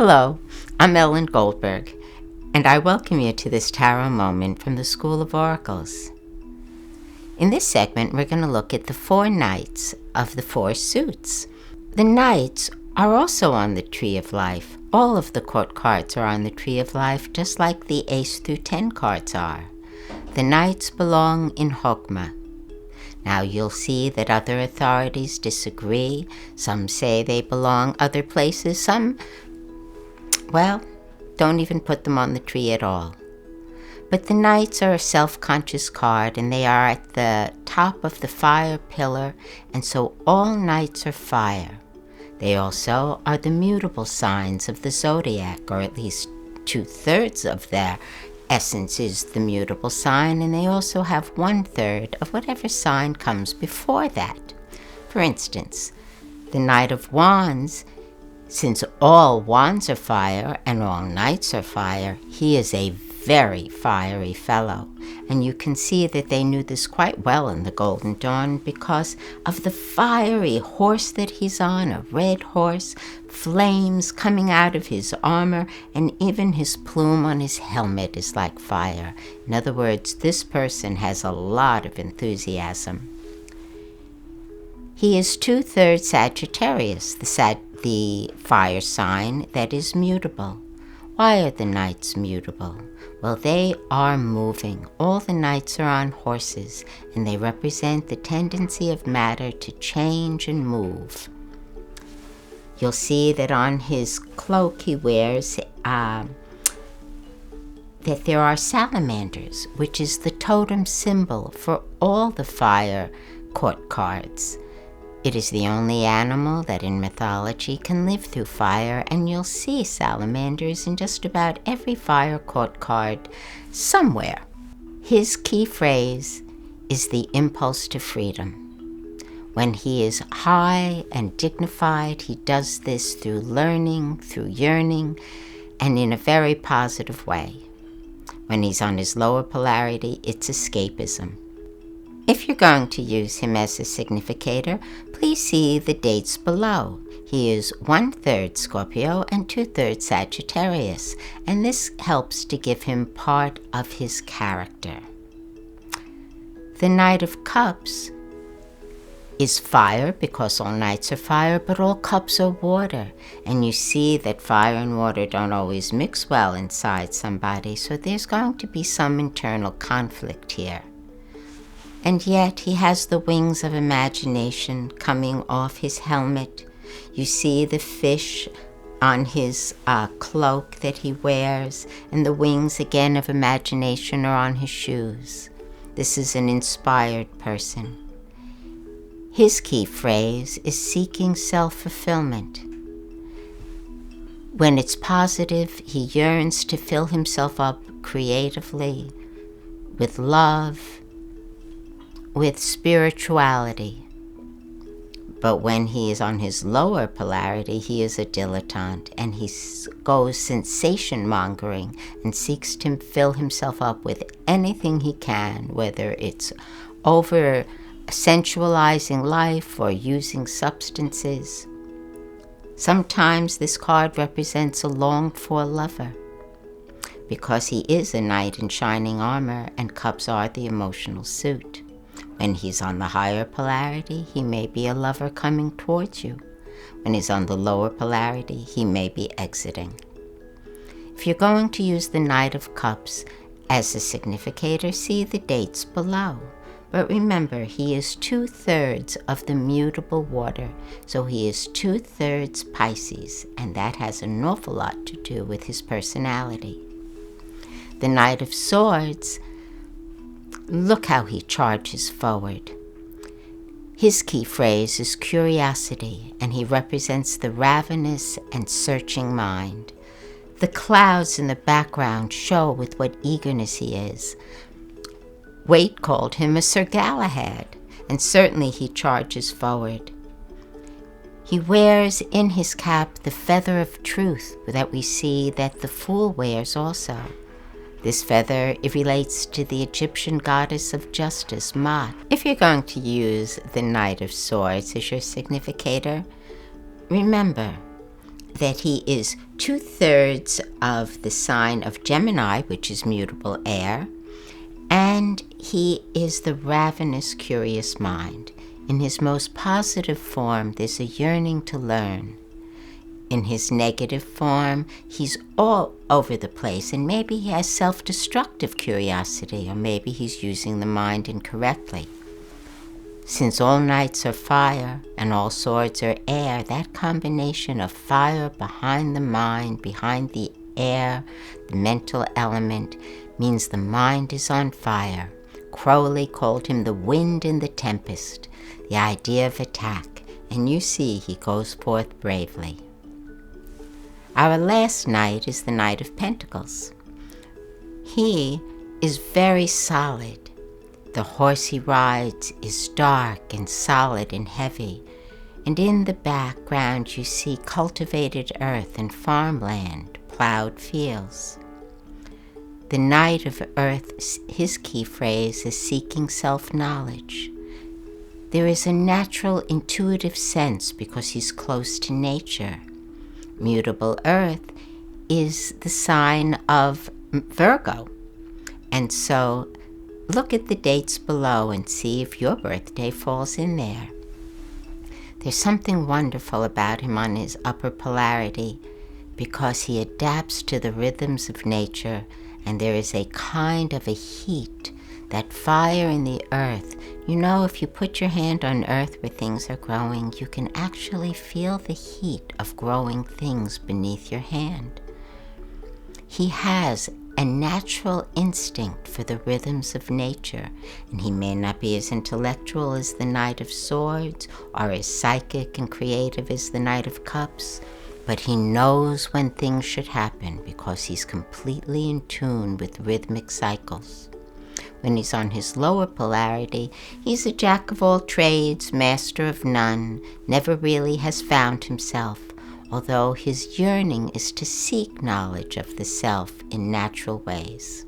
Hello, I'm Ellen Goldberg, and I welcome you to this tarot moment from the School of Oracles. In this segment, we're going to look at the 4 knights of the 4 suits. The knights are also on the Tree of Life. All of the court cards are on the Tree of Life, just like the Ace through 10 cards are. The knights belong in hokma. Now you'll see that other authorities disagree. Some say they belong other places. Some, don't even put them on the tree at all. But the knights are a self-conscious card, and they are at the top of the fire pillar, and so all knights are fire. They also are the mutable signs of the zodiac, or at least 2/3 of their essence is the mutable sign, and they also have 1/3 of whatever sign comes before that. For instance, the Knight of Wands, since all wands are fire and all knights are fire, he is a very fiery fellow. And you can see that they knew this quite well in the Golden Dawn because of the fiery horse that he's on, a red horse, flames coming out of his armor, and even his plume on his helmet is like fire. In other words, this person has a lot of enthusiasm. He is 2/3 Sagittarius, the fire sign that is mutable. Why are the knights mutable? Well, they are moving. All the knights are on horses, and they represent the tendency of matter to change and move. You'll see that on his cloak he wears that there are salamanders, which is the totem symbol for all the fire court cards. It is the only animal that in mythology can live through fire, and you'll see salamanders in just about every fire court card somewhere. His key phrase is the impulse to freedom. When he is high and dignified, he does this through learning, through yearning, and in a very positive way. When he's on his lower polarity, it's escapism. If you're going to use him as a significator, please see the dates below. He is 1/3 Scorpio and 2/3 Sagittarius, and this helps to give him part of his character. The Knight of Cups is fire because all knights are fire, but all cups are water. And you see that fire and water don't always mix well inside somebody, so there's going to be some internal conflict here. And yet he has the wings of imagination coming off his helmet. You see the fish on his cloak that he wears, and the wings again of imagination are on his shoes. This is an inspired person. His key phrase is seeking self-fulfillment. When it's positive, he yearns to fill himself up creatively with love, with spirituality. But when he is on his lower polarity, he is a dilettante, and he goes sensation mongering and seeks to fill himself up with anything he can, whether it's over sensualizing life or using substances. Sometimes this card represents a longed-for lover, because he is a knight in shining armor, and cups are the emotional suit. When he's on the higher polarity, he may be a lover coming towards you. When he's on the lower polarity, he may be exiting. If you're going to use the Knight of Cups as a significator, see the dates below. But remember, he is 2/3 of the mutable water, so he is 2/3 Pisces, and that has an awful lot to do with his personality. The Knight of Swords, look how he charges forward. His key phrase is curiosity, and he represents the ravenous and searching mind. The clouds in the background show with what eagerness he is. Waite called him a Sir Galahad, and certainly he charges forward. He wears in his cap the feather of truth that we see that the fool wears also. This feather, it relates to the Egyptian goddess of justice, Mat. If you're going to use the Knight of Swords as your significator, remember, that he is 2/3 of the sign of Gemini, which is mutable air, and he is the ravenous, curious mind. In his most positive form, there's a yearning to learn. In his negative form, he's all over the place, and maybe he has self-destructive curiosity, or maybe he's using the mind incorrectly. Since all knights are fire and all swords are air, that combination of fire behind the mind, behind the air, the mental element, means the mind is on fire. Crowley called him the wind in the tempest, the idea of attack, and you see he goes forth bravely. Our last knight is the Knight of Pentacles. He is very solid. The horse he rides is dark and solid and heavy, and in the background you see cultivated earth and farmland, plowed fields. The Knight of Earth, his key phrase is seeking self-knowledge. There is a natural intuitive sense because he's close to nature. Mutable Earth is the sign of Virgo, and so look at the dates below and see if your birthday falls in there. There's something wonderful about him on his upper polarity because he adapts to the rhythms of nature, and there is a kind of a heat, that fire in the earth. You know, if you put your hand on earth where things are growing, you can actually feel the heat of growing things beneath your hand. He has a natural instinct for the rhythms of nature, and he may not be as intellectual as the Knight of Swords or as psychic and creative as the Knight of Cups, but he knows when things should happen because he's completely in tune with rhythmic cycles. When he's on his lower polarity, he's a jack of all trades, master of none, never really has found himself, although his yearning is to seek knowledge of the self in natural ways.